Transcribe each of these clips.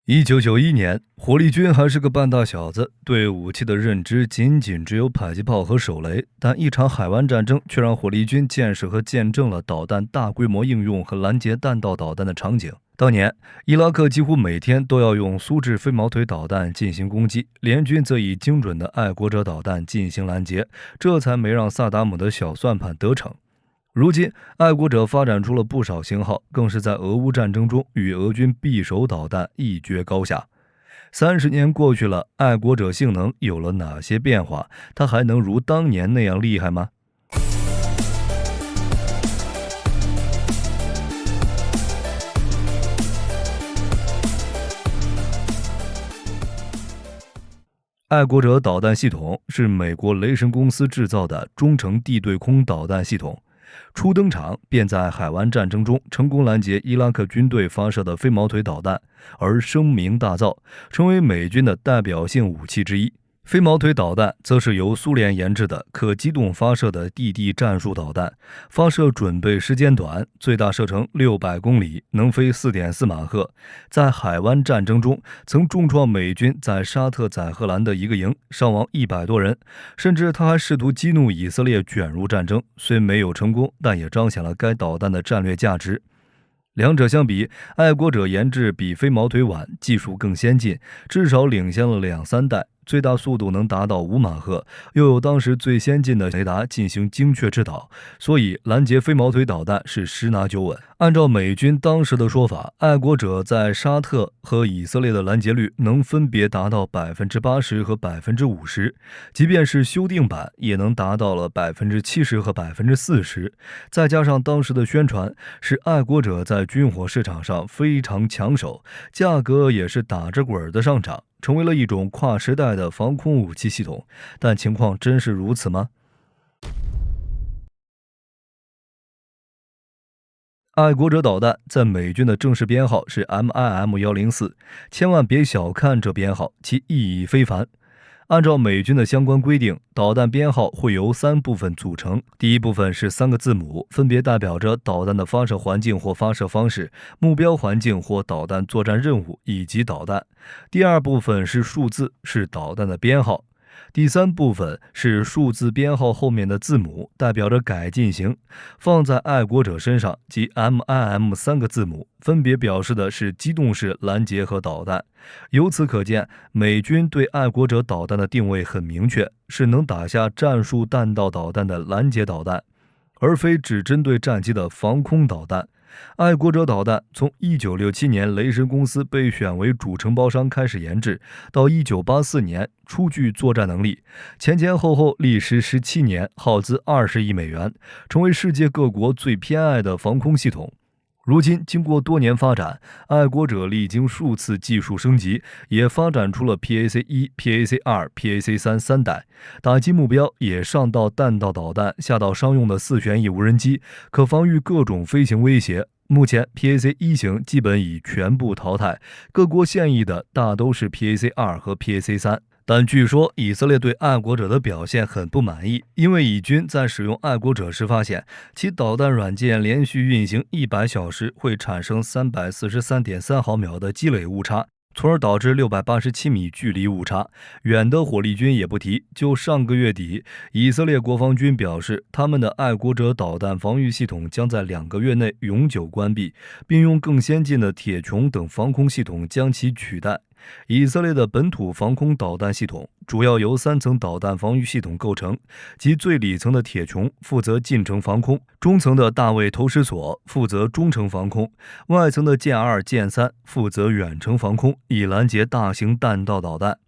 1991年，火力军还是个半大小子，对武器的认知仅仅只有迫击炮和手雷。但一场海湾战争却让火力军见识和见证了导弹大规模应用和拦截弹道导弹的场景。当年，伊拉克几乎每天都要用苏制飞毛腿导弹进行攻击，联军则以精准的爱国者导弹进行拦截，这才没让萨达姆的小算盘得逞。如今，爱国者发展出了不少型号，更是在俄乌战争中与俄军匕首导弹一决高下。30年过去了，爱国者性能有了哪些变化？它还能如当年那样厉害吗？爱国者导弹系统是美国雷神公司制造的中程地对空导弹系统，初登场便在海湾战争中成功拦截伊拉克军队发射的飞毛腿导弹，而声名大噪，成为美军的代表性武器之一。飞毛腿导弹则是由苏联研制的可机动发射的地战术导弹，发射准备时间短，最大射程600公里，能飞4.4马赫。在海湾战争中，曾重创美军在沙特载荷兰的一个营，伤亡100多人。甚至他还试图激怒以色列卷入战争，虽没有成功，但也彰显了该导弹的战略价值。两者相比，爱国者研制比飞毛腿晚，技术更先进，至少领先了2-3代，最大速度能达到5马赫，又有当时最先进的雷达进行精确制导，所以拦截飞毛腿导弹是十拿九稳。按照美军当时的说法，爱国者在沙特和以色列的拦截率能分别达到80%和50%，即便是修订版也能达到了70%和40%。再加上当时的宣传是爱国者在军火市场上非常抢手，价格也是打着滚的上涨，成为了一种跨时代的防空武器系统。但情况真是如此吗？爱国者导弹在美军的正式编号是 MIM-104，千万别小看这编号，其意义非凡。按照美军的相关规定，导弹编号会由3部分组成。第一部分是3个字母，分别代表着导弹的发射环境或发射方式、目标环境或导弹作战任务以及导弹。第二部分是数字，是导弹的编号。第三部分是数字编号后面的字母，代表着改进型。放在爱国者身上，即 MIM 3个字母，分别表示的是机动式拦截和导弹。由此可见，美军对爱国者导弹的定位很明确，是能打下战术弹道导弹的拦截导弹，而非只针对战机的防空导弹。爱国者导弹从1967年雷神公司被选为主承包商开始研制，到1984年初具作战能力，前前后后历时17年，耗资20亿美元，成为世界各国最偏爱的防空系统。如今，经过多年发展，爱国者历经数次技术升级，也发展出了 PAC-1、PAC-2、PAC-3 三代，打击目标也上到弹道导弹，下到商用的4旋翼无人机，可防御各种飞行威胁。目前 PAC-1型基本已全部淘汰，各国现役的大都是 PAC-2 和 PAC-3。但据说以色列对爱国者的表现很不满意，因为以军在使用爱国者时发现，其导弹软件连续运行100小时会产生343.3毫秒的积累误差，从而导致687米距离误差。远的火力军也不提，就上个月底，以色列国防军表示，他们的爱国者导弹防御系统将在2个月内永久关闭，并用更先进的铁穹等防空系统将其取代。以色列的本土防空导弹系统主要由3层导弹防御系统构成，即最里层的铁穹负责近程防空，中层的大卫投石索负责中程防空，外层的剑2、剑3负责远程防空，以拦截大型弹道导弹。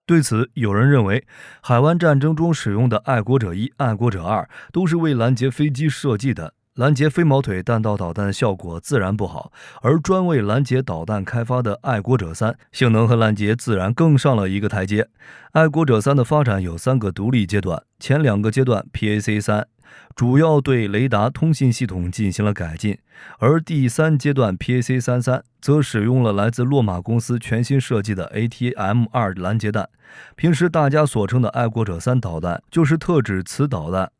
对此，有人认为，海湾战争中使用的爱国者1、爱国者2都是为拦截飞机设计的，拦截飞毛腿弹道导弹的效果自然不好，而专为拦截导弹开发的爱国者3性能和拦截自然更上了一个台阶。爱国者3的发展有3个独立阶段，前2个阶段 PAC-3 主要对雷达通信系统进行了改进，而第3阶段 PAC-33 则使用了来自洛马公司全新设计的 ATM-2 拦截弹。平时大家所称的爱国者3导弹就是特指此导弹。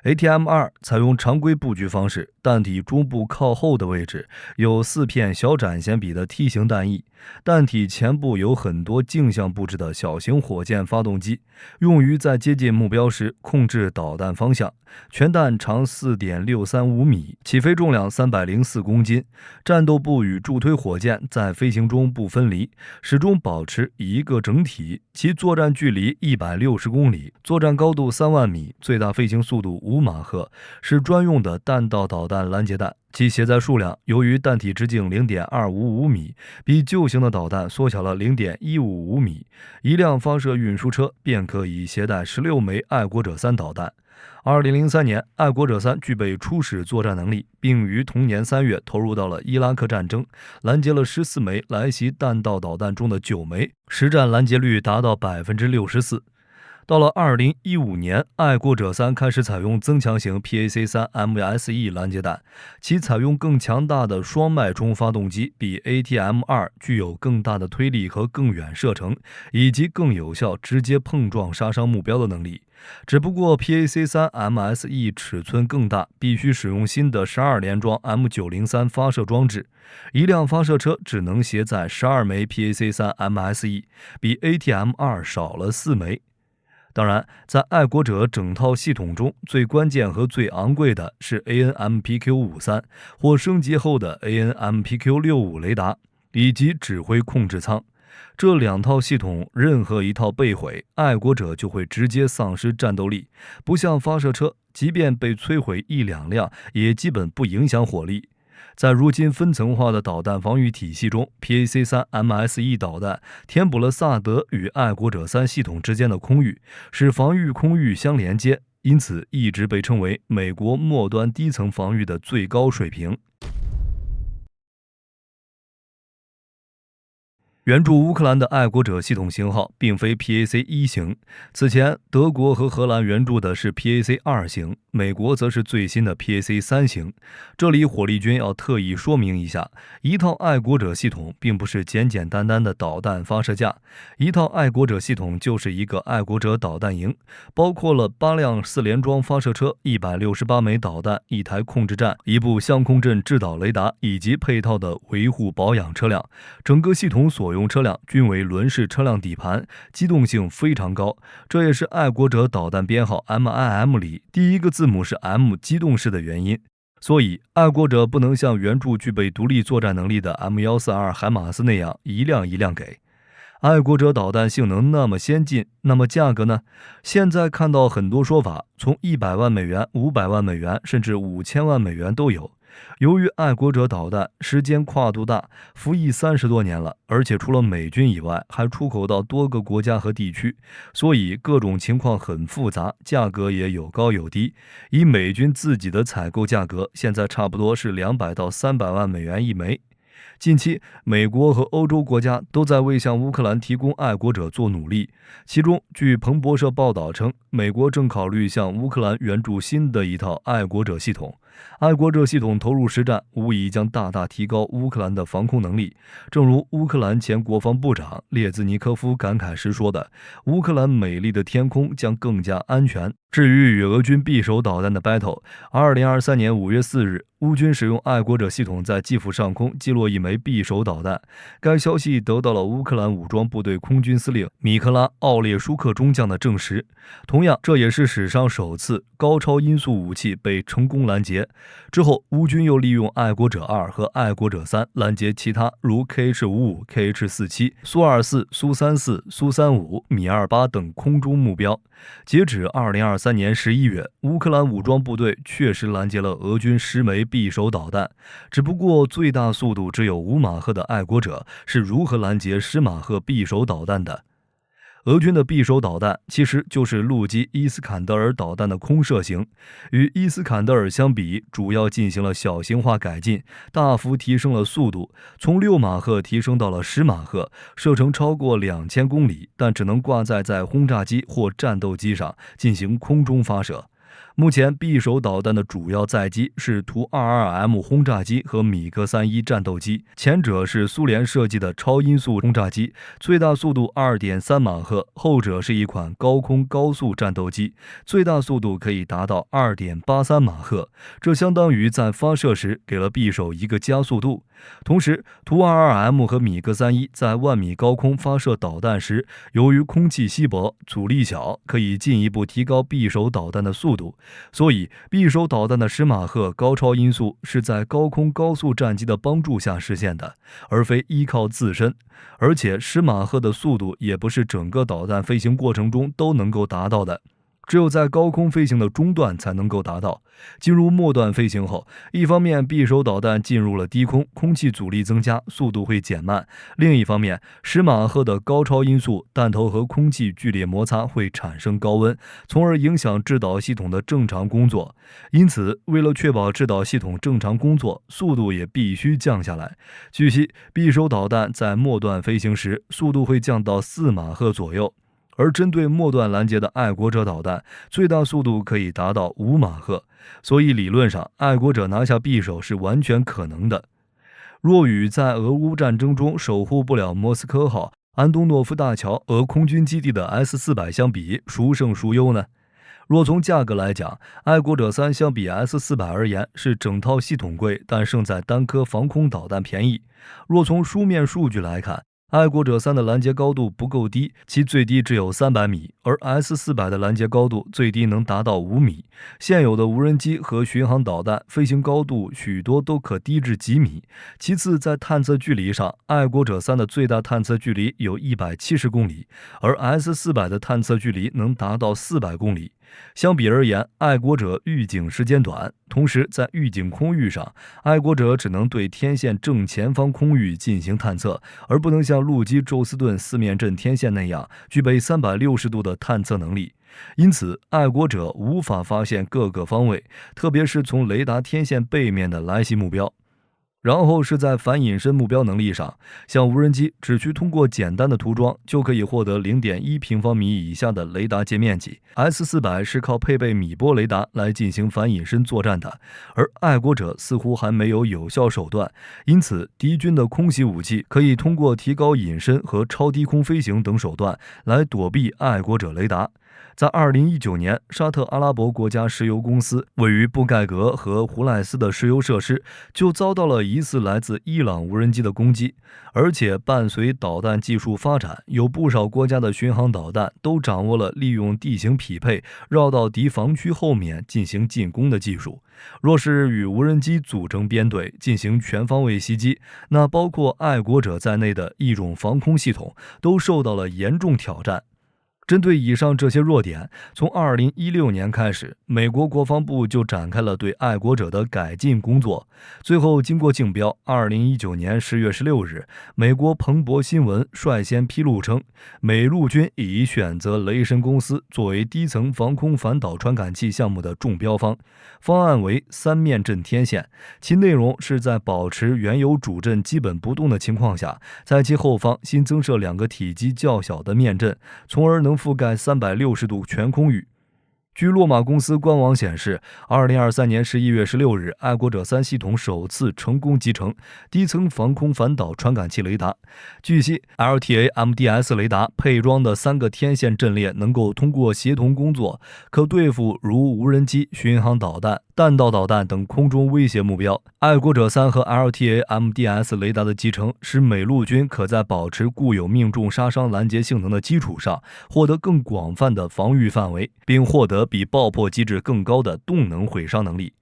ATM-2 采用常规布局方式，弹体中部靠后的位置有4片小展弦比的梯形弹翼，弹体前部有很多径向布置的小型火箭发动机，用于在接近目标时控制导弹方向。全弹长 4.635 米，起飞重量304公斤。战斗部与助推火箭在飞行中不分离，始终保持一个整体。其作战距离160公里，作战高度3万米，最大飞行速度5马赫，是专用的弹道导弹拦截弹。其携载数量由于弹体直径 0.255 米，比旧型的导弹缩小了 0.155 米，一辆发射运输车便可以携带16枚爱国者3导弹。2003年，爱国者3具备初始作战能力，并于同年3月投入到了伊拉克战争，拦截了14枚来袭弹道导弹中的9枚，实战拦截率达到 64%。到了2015年，爱国者3开始采用增强型 PAC-3 拦截弹，其采用更强大的双脉冲发动机，比 ATM-2 具有更大的推力和更远射程，以及更有效直接碰撞杀伤目标的能力。只不过 PAC-3 尺寸更大，必须使用新的12连装 M903 发射装置，一辆发射车只能携载12枚 PAC-3 比 ATM-2 少了4枚。当然，在爱国者整套系统中，最关键和最昂贵的是 AN/MPQ-53 或升级后的 AN/MPQ-65 雷达，以及指挥控制舱。这2套系统任何一套被毁，爱国者就会直接丧失战斗力，不像发射车，即便被摧毁1、2辆，也基本不影响火力。在如今分层化的导弹防御体系中， PAC-3 导弹填补了萨德与爱国者3系统之间的空域，使防御空域相连接，因此一直被称为美国末端低层防御的最高水平。援助乌克兰的爱国者系统型号并非 PAC-1 型，此前德国和荷兰援助的是 PAC-2 型，美国则是最新的 PAC-3 型。这里火力军要特意说明一下，一套爱国者系统并不是简简单单的导弹发射架，一套爱国者系统就是一个爱国者导弹营，包括了8辆4连装发射车、168枚导弹、1台控制站、1部相控阵制导雷达以及配套的维护保养车辆。整个系统所用车辆均为轮式车辆底盘，机动性非常高，这也是爱国者导弹编号 MIM 里第一个字母是 M 机动式的原因。所以爱国者不能像援助具备独立作战能力的 M142 海马斯那样一辆一辆给。爱国者导弹性能那么先进，那么价格呢？现在看到很多说法，从100万美元、500万美元甚至5000万美元都有。由于爱国者导弹时间跨度大，服役30多年了，而且除了美军以外还出口到多个国家和地区，所以各种情况很复杂，价格也有高有低。以美军自己的采购价格，现在差不多是200到300万美元一枚。近期，美国和欧洲国家都在为向乌克兰提供爱国者做努力。其中，据彭博社报道称，美国正考虑向乌克兰援助新的一套爱国者系统。爱国者系统投入实战，无疑将大大提高乌克兰的防空能力。正如乌克兰前国防部长列兹尼科夫感慨时说的：“乌克兰美丽的天空将更加安全。”至于与俄军匕首导弹的 battle，2023年5月4日，乌军使用爱国者系统在基辅上空击落一枚匕首导弹。该消息得到了乌克兰武装部队空军司令米克拉·奥列舒克中将的证实。同样，这也是史上首次高超音速武器被成功拦截。之后，乌军又利用爱国者2和爱国者3拦截其他如 KH-55、KH-47、苏24、苏34、苏35、米28等空中目标。截止2023年11月，乌克兰武装部队确实拦截了俄军10枚匕首导弹，只不过最大速度只有5马赫的爱国者是如何拦截10马赫匕首导弹的？俄军的匕首导弹其实就是陆基伊斯坎德尔导弹的空射型，与伊斯坎德尔相比，主要进行了小型化改进，大幅提升了速度，从6马赫提升到了10马赫，射程超过2000公里，但只能挂载在轰炸机或战斗机上进行空中发射。目前匕首导弹的主要载机是图 22M 轰炸机和米格31战斗机，前者是苏联设计的超音速轰炸机，最大速度 2.3 马赫，后者是一款高空高速战斗机，最大速度可以达到 2.83 马赫，这相当于在发射时给了匕首一个加速度。同时，图 22M 和米格31在1万米高空发射导弹时，由于空气稀薄、阻力小，可以进一步提高匕首导弹的速度，所以匕首导弹的10马赫高超音速是在高空高速战机的帮助下实现的，而非依靠自身。而且10马赫的速度也不是整个导弹飞行过程中都能够达到的，只有在高空飞行的中段才能够达到。进入末段飞行后，一方面匕首导弹进入了低空，空气阻力增加，速度会减慢；另一方面，10马赫的高超音速，弹头和空气剧烈摩擦会产生高温，从而影响制导系统的正常工作。因此，为了确保制导系统正常工作，速度也必须降下来。据悉，匕首导弹在末段飞行时，速度会降到4马赫左右。而针对末段拦截的爱国者导弹，最大速度可以达到5马赫，所以理论上爱国者拿下匕首是完全可能的。若与在俄乌战争中守护不了莫斯科号、安东诺夫大桥俄空军基地的 S-400相比，孰胜孰优呢？若从价格来讲，爱国者3相比 S-400而言是整套系统贵，但胜在单颗防空导弹便宜。若从书面数据来看，爱国者3的拦截高度不够低，其最低只有300米，而 S-400的拦截高度最低能达到5米。现有的无人机和巡航导弹飞行高度许多都可低至几米。其次，在探测距离上，爱国者3的最大探测距离有170公里，而 S-400的探测距离能达到400公里。相比而言，爱国者预警时间短，同时在预警空域上，爱国者只能对天线正前方空域进行探测，而不能像陆基宙斯盾四面阵天线那样具备360度的探测能力。因此，爱国者无法发现各个方位，特别是从雷达天线背面的来袭目标。然后是在反隐身目标能力上，像无人机只需通过简单的涂装就可以获得 0.1 平方米以下的雷达界面积。S-400是靠配备米波雷达来进行反隐身作战的，而爱国者似乎还没有有效手段，因此敌军的空袭武器可以通过提高隐身和超低空飞行等手段来躲避爱国者雷达。在2019年，沙特阿拉伯国家石油公司位于布盖格和胡赖斯的石油设施就遭到了疑似来自伊朗无人机的攻击，而且伴随导弹技术发展，有不少国家的巡航导弹都掌握了利用地形匹配绕到敌防区后面进行进攻的技术。若是与无人机组成编队进行全方位袭击，那包括爱国者在内的一种防空系统都受到了严重挑战。针对以上这些弱点，从2016年开始，美国国防部就展开了对爱国者的改进工作。最后经过竞标，2019年10月16日，美国彭博新闻率先披露称，美陆军已选择雷神公司作为低层防空反导传感器项目的中标方，方案为3面阵天线，其内容是在保持原有主阵基本不动的情况下，在其后方新增设2个体积较小的面阵，从而能覆盖360度全空域。据洛马公司官网显示，2023年11月16日，爱国者3系统首次成功集成低层防空反导传感器雷达。据悉 ，LTA-MDS 雷达配装的3个天线阵列能够通过协同工作，可对付如无人机、巡航导弹、弹道导弹等空中威胁目标。爱国者3和 LTA-MDS 雷达的集成，使美陆军可在保持固有命中杀伤拦截性能的基础上，获得更广泛的防御范围，并获得比爆破机制更高的动能毁伤能力。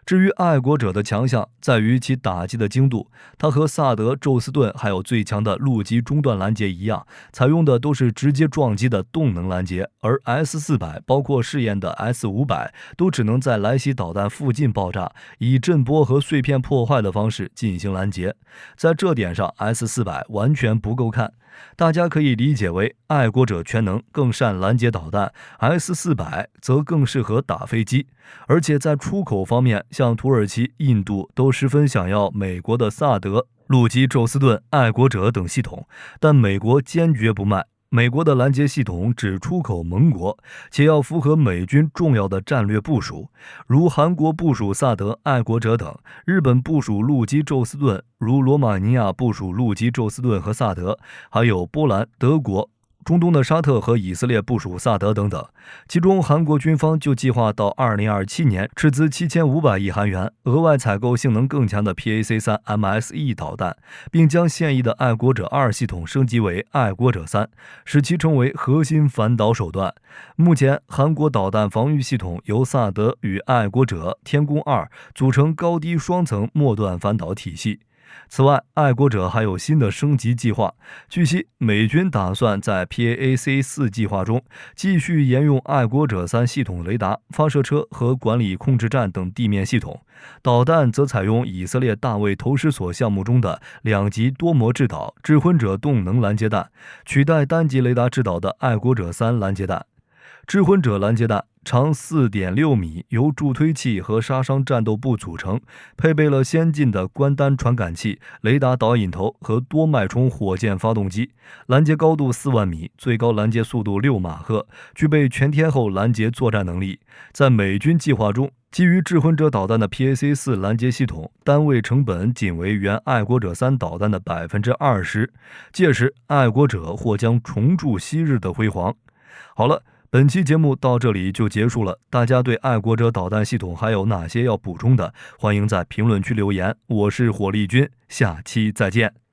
至于爱国者的强项在于其打击的精度，它和萨德、宙斯盾还有最强的陆基中段拦截一样，采用的都是直接撞击的动能拦截，而 S-400 包括试验的 S-500 都只能在来袭导弹附近爆炸，以震波和碎片破坏的方式进行拦截。在这点上 S-400 完全不够看，大家可以理解为爱国者全能更善拦截导弹， S-400 则更适合打飞机。而且在出口方面，像土耳其、印度都十分想要美国的萨德、陆基宙斯盾、爱国者等系统，但美国坚决不卖。美国的拦截系统只出口盟国，且要符合美军重要的战略部署，如韩国部署萨德、爱国者等，日本部署陆基宙斯盾，如罗马尼亚部署陆基宙斯盾和萨德，还有波兰、德国。中东的沙特和以色列部署萨德等等，其中韩国军方就计划到2027年斥资7500亿韩元，额外采购性能更强的 PAC-3 MSE 导弹，并将现役的爱国者2系统升级为爱国者3，使其成为核心反导手段。目前，韩国导弹防御系统由萨德与爱国者天宫2组成高低双层末段反导体系。此外，爱国者还有新的升级计划。据悉，美军打算在 PAC-4 计划中继续沿用爱国者3系统雷达、发射车和管理控制站等地面系统，导弹则采用以色列大卫投石所项目中的2级多模制导智昏者动能拦截弹，取代单级雷达制导的爱国者3拦截弹。智昏者拦截弹长 4.6 米，由助推器和杀伤战斗部组成，配备了先进的关单传感器、雷达导引头和多脉冲火箭发动机，拦截高度4万米，最高拦截速度6马赫，具备全天候拦截作战能力。在美军计划中，基于智昏者导弹的 PAC-4 拦截系统单位成本仅为原爱国者3导弹的 20%， 届时爱国者或将重铸昔日的辉煌。好了，本期节目到这里就结束了，大家对爱国者导弹系统还有哪些要补充的？欢迎在评论区留言。我是火力军，下期再见。